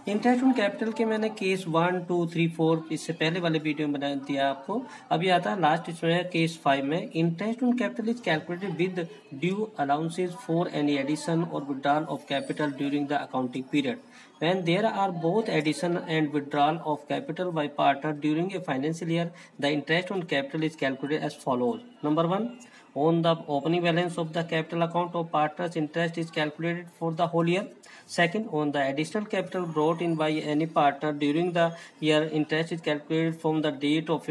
Interest on capital के मैंने case 1, 2, 3, 4 इससे पहले वाले वीडियो में बना दिया आपको। अभी आता है लास्ट इसमें है केस 5 में। Interest on capital is calculated with due allowances for any addition or withdrawal of capital during the accounting period when there are both addition and withdrawal of capital by partner during a financial year. The interest on capital is calculated as follows. Number 1, on the opening balance of the capital account of partners, interest is calculated for the whole year. Second, on the additional capital brought in by any partner during the year, interest is calculated from the date of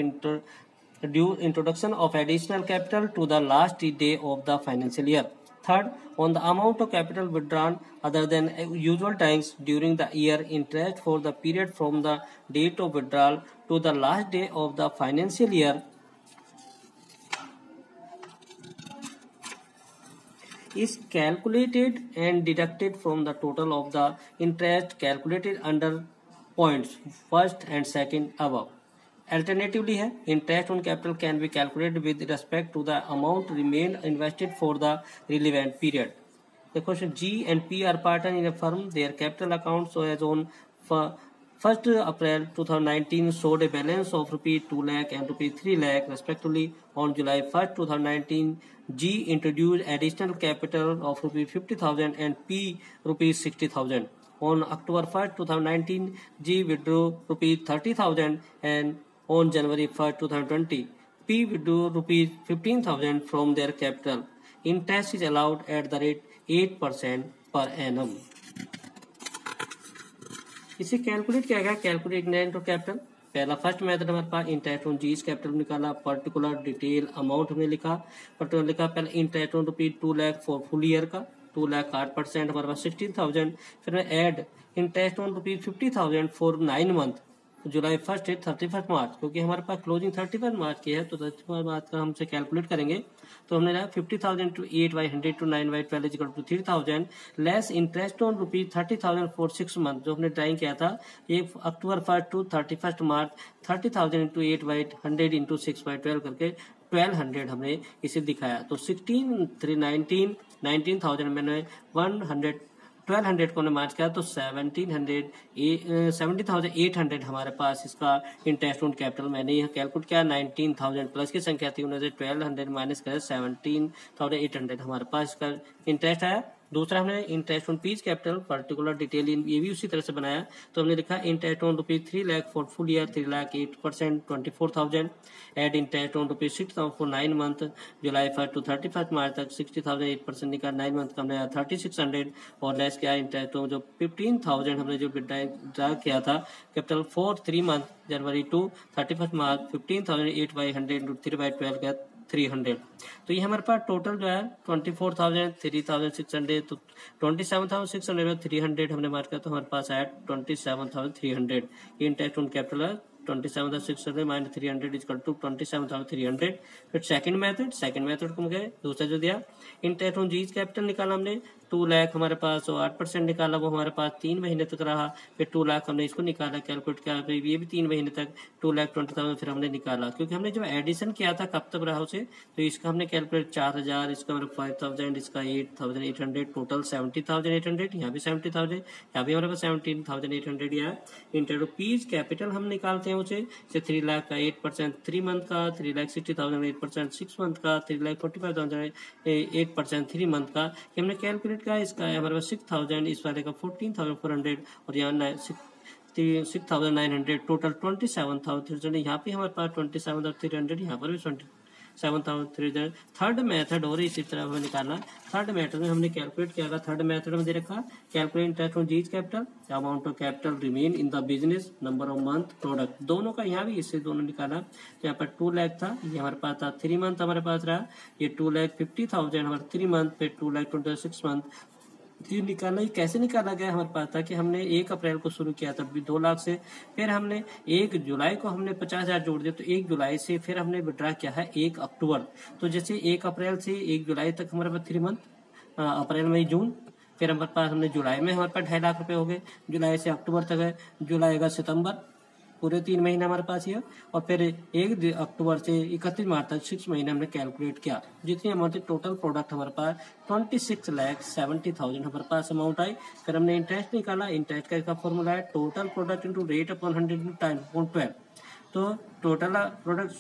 due introduction of additional capital to the last day of the financial year. Third, on the amount of capital withdrawn other than usual times during the year, interest for the period from the date of withdrawal to the last day of the financial year is calculated and deducted from the total of the interest calculated under points first and second above. Alternatively है, interest on capital can be calculated with respect to the amount remained invested for the relevant period. The question: G and P are partner in a firm. Their capital account so as on 1st April 2019 showed a balance of rupees 2 lakh and rupees 3 lakh respectively. On July 1st 2019, G introduced additional capital of rupees 50,000 and P rupees 60,000. On October 1st 2019, G withdrew rupees 30,000 and on January 1st 2020, P withdrew rupees 15,000 from their capital. Interest is allowed at the rate 8% per annum. इसे calculate किया गया, calculate interest on capital. पहला first method हमारे पास interest on these capital निकाला, particular detail amount हमने लिखा, particular लिखा पहले interest on rupees 2 lakh for full year का, 2 लाख 8% हमारे पास 16,000। फिर add interest on rupees 50,000 for 9 month, July 1st से 31 मार्च, क्योंकि हमारे पास क्लोजिंग 31 मार्च की है तो 31 मार्च का हमसे कैलकुलेट करेंगे। तो हमने लिखा 50,000 to 8/100 to 9/12 equal to 3,000 less interest on rupees 30,000 for 6 month, जो हमने ड्राइंग किया था 1 October 1st to 31 March, 30,000 into 8/100 into 6/12 करके 1200 हमने इसे दिखाया। तो 19,000 मैंने 1200 को मार्च किया तो 70,800 हमारे पास इसका इंटरेस्ट ऑन कैपिटल मैंने यह कैलकुलेट किया। 19,000 प्लस की संख्या थी, उन्हें 1200 माइनस करें 17,800 हमारे पास इसका इंटरेस्ट आया। दूसरा हमने interest on P's capital particular detail ये भी उसी तरह से बनाया। तो हमने लिखा interest on rupees 3 lakh for full year 3 lakh 8% 24,000, add interest on rupees 6,000 for 9 month, July 1st to 31 March तक 60,000 8% निकाल 9 मंथ का हमने 3600 और लेस किया इंटरेस्ट ऑन जो 15,000 हमने जो ड्रा किया था capital for 3 month January to 31 March 15,000 8/100 3/12 का 300। तो ये हमारे पास टोटल जो है 24,000 3,600 तो 27,600 में 300 हमने मार्क किया तो हमारे पास आया 27,300। ये इंटरेस्ट ऑन कैपिटल है 27,600 माइनस 300 इक्वल टू 27,300। फिर सेकंड मेथड को गए, दूसरा जो दिया इंटरेस्ट ऑन जीज कैपिटल निकाला हमने 2 लाख हमारे पास 8% निकाला, वो हमारे पास 3 महीने तक रहा। फिर 2 लाख हमने इसको निकाला कैलकुलेट किया, फिर ये भी 3 महीने तक 2,20,000 फिर हमने निकाला, क्योंकि हमने जो एडिशन किया था कब तक रहा उसे, तो इसका हमने कैलकुलेट 4,000, इसका मतलब 5,000, इसका 8,800 टोटल 70,800, यहाँ भी 70,000, यहाँ भी हमारे पास 17,800 यहाँ। इंटरेस्ट पीज कैपिटल हम निकालते हैं उसे 3 लाख का 8% 3 मंथ का, 3,60,000 8% 6 मंथ का, 3,45,000 8% 3 मंथ का। हमने कैलकुलेट का इसका हमारे पास 6,000, इस वाले का 14,400 और यहाँ 6,900 टोटल 27,300। यहाँ पे हमारे पास 27,300, यहाँ पर भी 27,300। थर्ड मेथड और इसी तरह हमें निकालना। थर्ड मेथड में हमने कैलकुलेट किया था, थर्ड मेथड में दे रखा calculate interest on these capital, amount of capital remain in the business, number of month, product, दोनों का यहाँ भी इससे दोनों निकाला। तो यहाँ पर 2 लाख था, ये हमारे पास था 3 मंथ हमारे पास रहा, ये 2,50,000 हमारे 3 मंथ, फिर 2,26 मंथ। ये निकाला, ये कैसे निकाला गया हमारे पास था कि हमने 1 अप्रैल को शुरू किया था 2 लाख से, फिर हमने 1 जुलाई को हमने 50,000 जोड़ दिया, तो 1 जुलाई से फिर हमने विड्रा किया है 1 अक्टूबर। तो जैसे 1 अप्रैल से 1 जुलाई तक हमारे पास 3 मंथ, अप्रैल मई जून, फिर हमारे पास हमने जुलाई में हमारे पास 2.5 लाख रुपए हो गए, जुलाई से अक्टूबर तक है, जुलाई अगस्त सितंबर, पूरे 3 महीने हमारे पास ये, और फिर 1 अक्टूबर से 31 मार्च तक 6 महीने हमने कैलकुलेट किया। जितनी अमाउंट टोटल प्रोडक्ट हमारे पास 26,70,000 हमारे पास अमाउंट आई। फिर हमने इंटरेस्ट निकाला। इंटरेस्ट का इसका फॉर्मूला है total product into rate upon 100 into time upon 12। तो टोटल प्रोडक्ट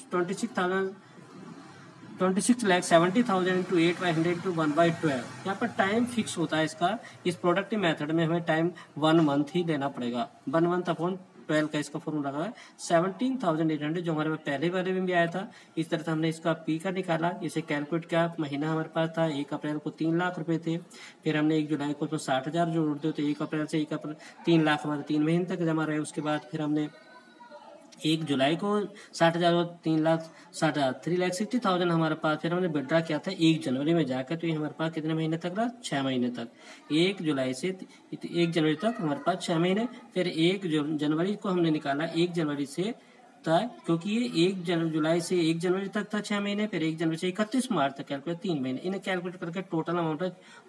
26,70,000 इंटू 8/100 इंटू 1/12। यहाँ पर टाइम फिक्स होता है इसका। इस प्रोडक्टिव मेथड में हमें टाइम 1 मंथ ही देना पड़ेगा। 1 मंथ अपॉन 12 का इसका फॉर्मूला लगा है 17,800, जो हमारे पहले वाले में भी आया था। इस तरह से हमने इसका पी का निकाला। इसे कैलकुलेट किया। महीना हमारे पास था 1 अप्रैल को 3 लाख रुपए थे। फिर हमने 1 जुलाई को तो 60,000 जोड़ दो, तो 1 अप्रैल से 1 अप्रैल 3 लाख हमारे 3 महीने तक जमा रहे। उसके बाद फिर हमने 1 जुलाई को 60,000 और 3,60,000 3,60,000 हमारे पास। फिर हमने विड्रा किया था 1 जनवरी में जाकर, तो ये हमारे पास कितने महीने तक रहा? 6 महीने तक। 1 जुलाई से 1 जनवरी तक हमारे पास 6 महीने। फिर 1 जनवरी को हमने निकाला 1 जनवरी से था, क्योंकि ये 1 जुलाई से 1 जनवरी तक था 6 महीने। फिर 1 जनवरी से 31 मार्च तक कैलकुलेट 3 महीने। इन्हें कैलकुलेट करके टोटल अमाउंट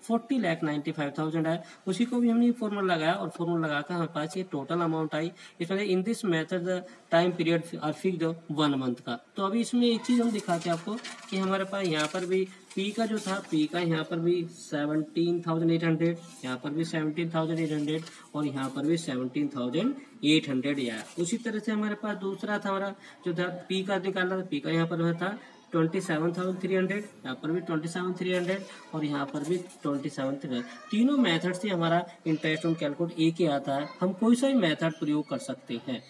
40,95,000 है। उसी को भी हमने फॉर्मूला लगाया, और फॉर्मूला लगाकर हमारे पास ये टोटल अमाउंट आई। इसमें in this method time period are fixed 1 month का। तो अभी इसमें एक चीज हम दिखाते हैं आपको कि हमारे पास यहाँ पर भी पी का जो था, पी का यहाँ पर भी 17,800, यहाँ पर भी 17,800, और यहाँ पर भी 17,800 आया। उसी तरह से हमारे पास दूसरा था हमारा जो था पी का निकालना था। पी का यहाँ पर था 27,300, यहाँ पर भी 27,300, और यहाँ पर भी 27,300। तीनों मेथड से हमारा इंटरेस्ट ऑन कैलकुलेट एक ही आता है। हम कोई सा भी मेथड प्रयोग कर सकते हैं।